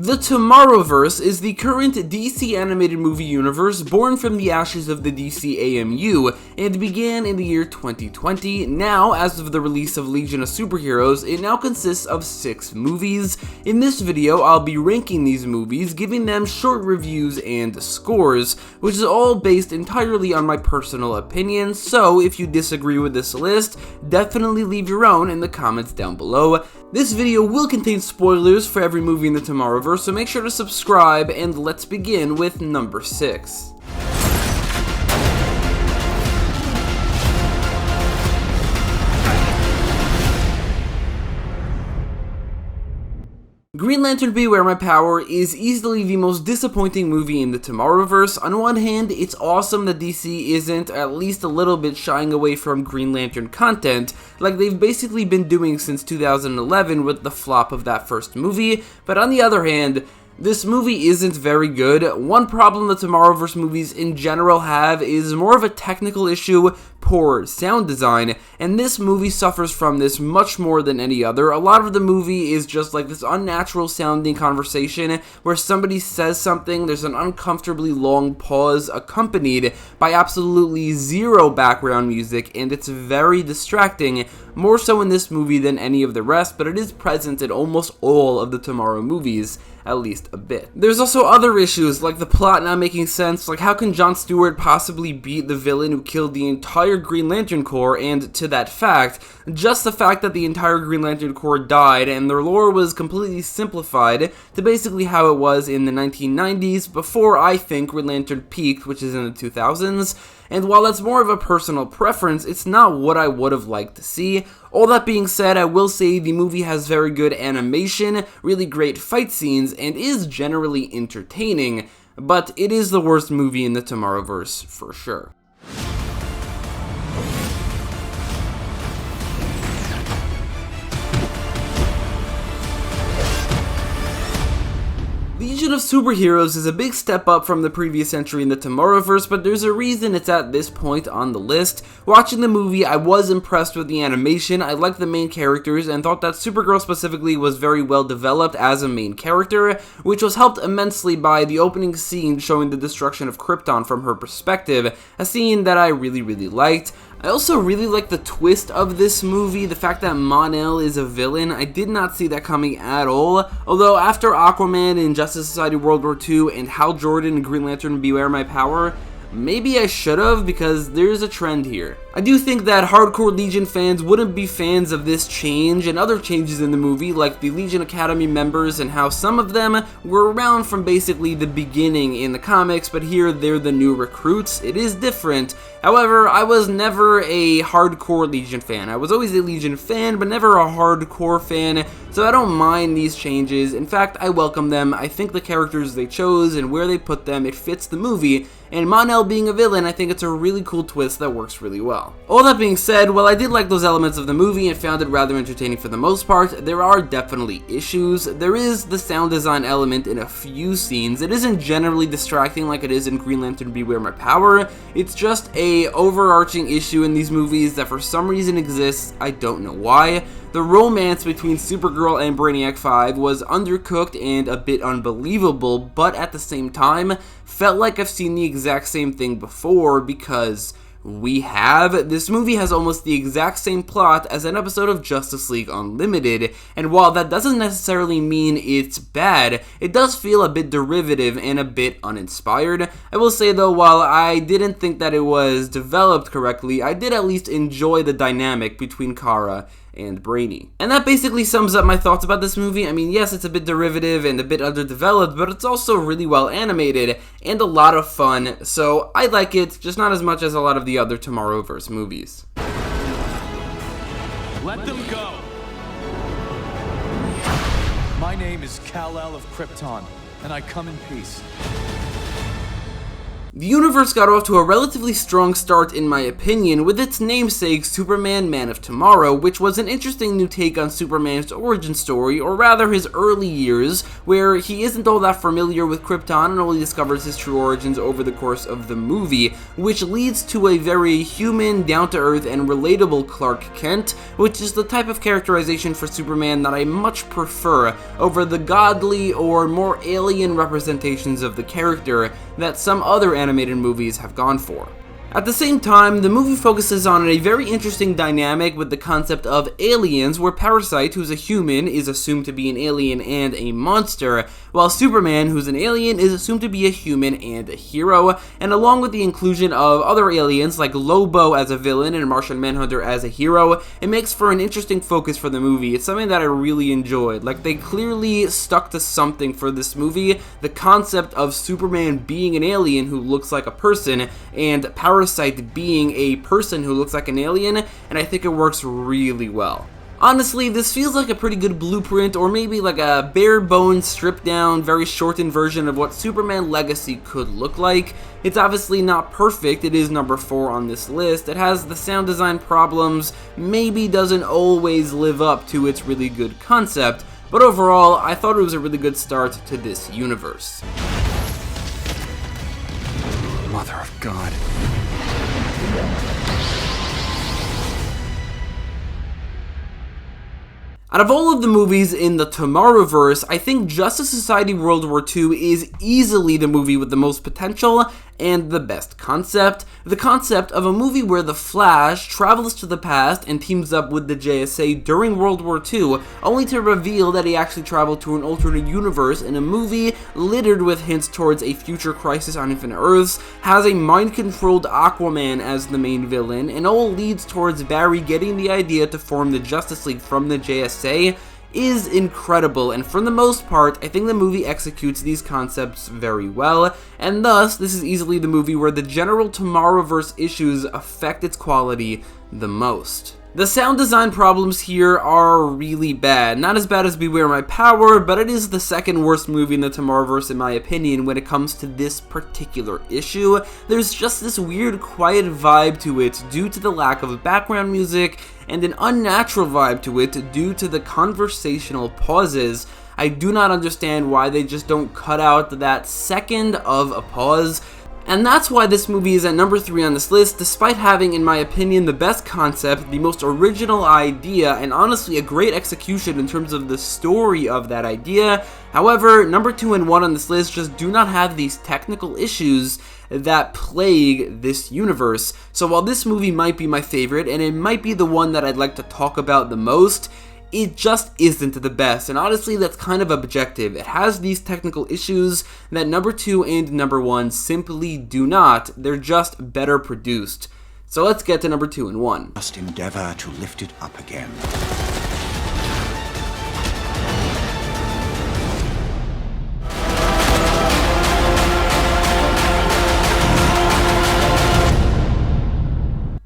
The Tomorrowverse is the current DC animated movie universe born from the ashes of the DC AMU and began in the year 2020. Now, as of the release of Legion of Superheroes, it now consists of 6 movies. In this video, I'll be ranking these movies, giving them short reviews and scores, which is all based entirely on my personal opinion, so if you disagree with this list, definitely leave your own in the comments down below. This video will contain spoilers for every movie in the Tomorrowverse, so make sure to subscribe, and let's begin with number 6. Green Lantern Beware My Power is easily the most disappointing movie in the Tomorrowverse. On one hand, it's awesome that DC isn't at least a little bit shying away from Green Lantern content, like they've basically been doing since 2011 with the flop of that first movie, but on the other hand, this movie isn't very good. One problem the Tomorrowverse movies in general have is more of a technical issue, poor sound design, and this movie suffers from this much more than any other. A lot of the movie is just like this unnatural sounding conversation where somebody says something, there's an uncomfortably long pause accompanied by absolutely zero background music, and it's very distracting, more so in this movie than any of the rest, but it is present in almost all of the Tomorrow movies, at least a bit. There's also other issues, like the plot not making sense, like how can Jon Stewart possibly beat the villain who killed the entire Green Lantern Corps, and to that fact, just the fact that the entire Green Lantern Corps died and their lore was completely simplified to basically how it was in the 1990s before I think Green Lantern peaked, which is in the 2000s. And while that's more of a personal preference, it's not what I would have liked to see. All that being said, I will say the movie has very good animation, really great fight scenes, and is generally entertaining, but it is the worst movie in the Tomorrowverse for sure. Legion of Superheroes is a big step up from the previous entry in the Tomorrowverse, but there's a reason it's at this point on the list. Watching the movie, I was impressed with the animation, I liked the main characters, and thought that Supergirl specifically was very well developed as a main character, which was helped immensely by the opening scene showing the destruction of Krypton from her perspective, a scene that I really liked. I also really like the twist of this movie, the fact that Mon-El is a villain. I did not see that coming at all, although after Aquaman in Justice Society World War II and Hal Jordan in Green Lantern Beware My Power, maybe I should have, because there's a trend here. I do think that hardcore Legion fans wouldn't be fans of this change and other changes in the movie, like the Legion Academy members and how some of them were around from basically the beginning in the comics, but here they're the new recruits. It is different. However, I was never a hardcore Legion fan. I was always a Legion fan, but never a hardcore fan, so I don't mind these changes. In fact, I welcome them. I think the characters they chose and where they put them, it fits the movie, and Mon-El being a villain, I think it's a really cool twist that works really well. All that being said, while I did like those elements of the movie and found it rather entertaining for the most part, there are definitely issues. There is the sound design element in a few scenes. It isn't generally distracting like it is in Green Lantern Beware My Power. It's just a overarching issue in these movies that for some reason exists. I don't know why. The romance between Supergirl and Brainiac 5 was undercooked and a bit unbelievable, but at the same time, felt like I've seen the exact same thing before, because we have. This movie has almost the exact same plot as an episode of Justice League Unlimited, and while that doesn't necessarily mean it's bad, it does feel a bit derivative and a bit uninspired. I will say though, while I didn't think that it was developed correctly, I did at least enjoy the dynamic between Kara and Brainy. And that basically sums up my thoughts about this movie. I mean, yes, it's a bit derivative and a bit underdeveloped, but it's also really well animated and a lot of fun, so I like it, just not as much as a lot of the other Tomorrowverse movies. Let them go! My name is Kal-El of Krypton, and I come in peace. The universe got off to a relatively strong start in my opinion with its namesake Superman Man of Tomorrow, which was an interesting new take on Superman's origin story, or rather his early years, where he isn't all that familiar with Krypton and only discovers his true origins over the course of the movie, which leads to a very human, down-to-earth, and relatable Clark Kent, which is the type of characterization for Superman that I much prefer over the godly or more alien representations of the character that some other animated movies have gone for. At the same time, the movie focuses on a very interesting dynamic with the concept of aliens, where Parasite, who's a human, is assumed to be an alien and a monster, while Superman, who's an alien, is assumed to be a human and a hero, and along with the inclusion of other aliens like Lobo as a villain and Martian Manhunter as a hero, it makes for an interesting focus for the movie. It's something that I really enjoyed. Like, they clearly stuck to something for this movie, the concept of Superman being an alien who looks like a person, and Parasite being a person who looks like an alien, and I think it works really well. Honestly, this feels like a pretty good blueprint, or maybe like a bare-bones, stripped-down, very shortened version of what Superman Legacy could look like. It's obviously not perfect, it is number 4 on this list, it has the sound design problems, maybe doesn't always live up to its really good concept, but overall, I thought it was a really good start to this universe. Mother of God. Out of all of the movies in the Tomorrowverse, I think Justice Society World War II is easily the movie with the most potential and the best concept. The concept of a movie where the Flash travels to the past and teams up with the JSA during World War II, only to reveal that he actually traveled to an alternate universe in a movie littered with hints towards a future crisis on Infinite Earths, has a mind-controlled Aquaman as the main villain, and all leads towards Barry getting the idea to form the Justice League from the JSA, is incredible, and for the most part, I think the movie executes these concepts very well, and thus, this is easily the movie where the general Tomorrowverse issues affect its quality the most. The sound design problems here are really bad. Not as bad as Beware My Power, but it is the second worst movie in the Tomorrowverse in my opinion when it comes to this particular issue. There's just this weird quiet vibe to it due to the lack of background music, and an unnatural vibe to it due to the conversational pauses. I do not understand why they just don't cut out that second of a pause. And that's why this movie is at number 3 on this list, despite having, in my opinion, the best concept, the most original idea, and honestly a great execution in terms of the story of that idea. However, number 2 and 1 on this list just do not have these technical issues that plague this universe. So while this movie might be my favorite, and it might be the one that I'd like to talk about the most, it just isn't the best, and honestly that's kind of objective. It has these technical issues that number 2 and number 1 simply do not. They're just better produced. So let's get to number 2 and 1. Must endeavor to lift it up again.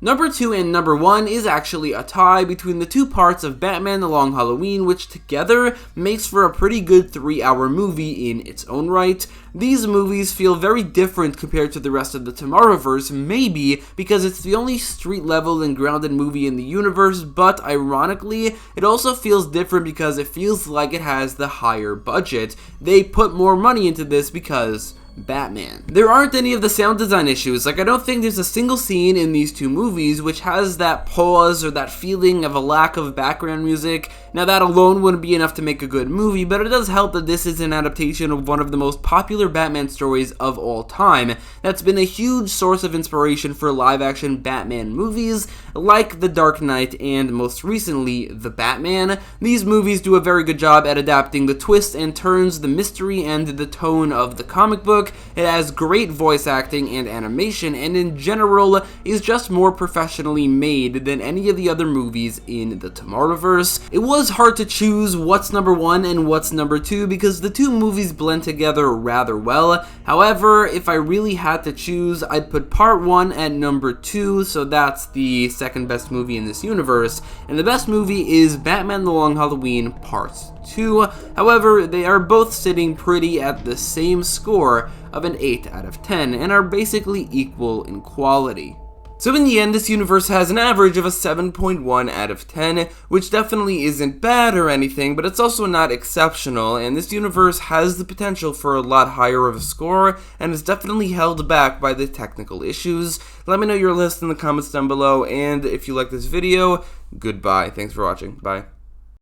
Number 2 and number 1 is actually a tie between the two parts of Batman The Long Halloween, which together makes for a pretty good 3-hour movie in its own right. These movies feel very different compared to the rest of the Tomorrowverse, maybe because it's the only street-level and grounded movie in the universe, but ironically, it also feels different because it feels like it has the higher budget. They put more money into this because Batman. There aren't any of the sound design issues. Like, I don't think there's a single scene in these two movies which has that pause or that feeling of a lack of background music. Now, that alone wouldn't be enough to make a good movie, but it does help that this is an adaptation of one of the most popular Batman stories of all time. That's been a huge source of inspiration for live-action Batman movies, like The Dark Knight and, most recently, The Batman. These movies do a very good job at adapting the twists and turns, the mystery, and the tone of the comic book. It has great voice acting and animation, and in general is just more professionally made than any of the other movies in the Tomorrowverse. It was was hard to choose what's number 1 and what's number 2 because the two movies blend together rather well. However, if I really had to choose, I'd put part 1 at number 2, so that's the second best movie in this universe, and the best movie is Batman: The Long Halloween Part 2. However, they are both sitting pretty at the same score of an 8 out of 10 and are basically equal in quality. So in the end, this universe has an average of a 7.1 out of 10, which definitely isn't bad or anything, but it's also not exceptional, and this universe has the potential for a lot higher of a score, and is definitely held back by the technical issues. Let me know your list in the comments down below, and if you like this video, goodbye. Thanks for watching. Bye.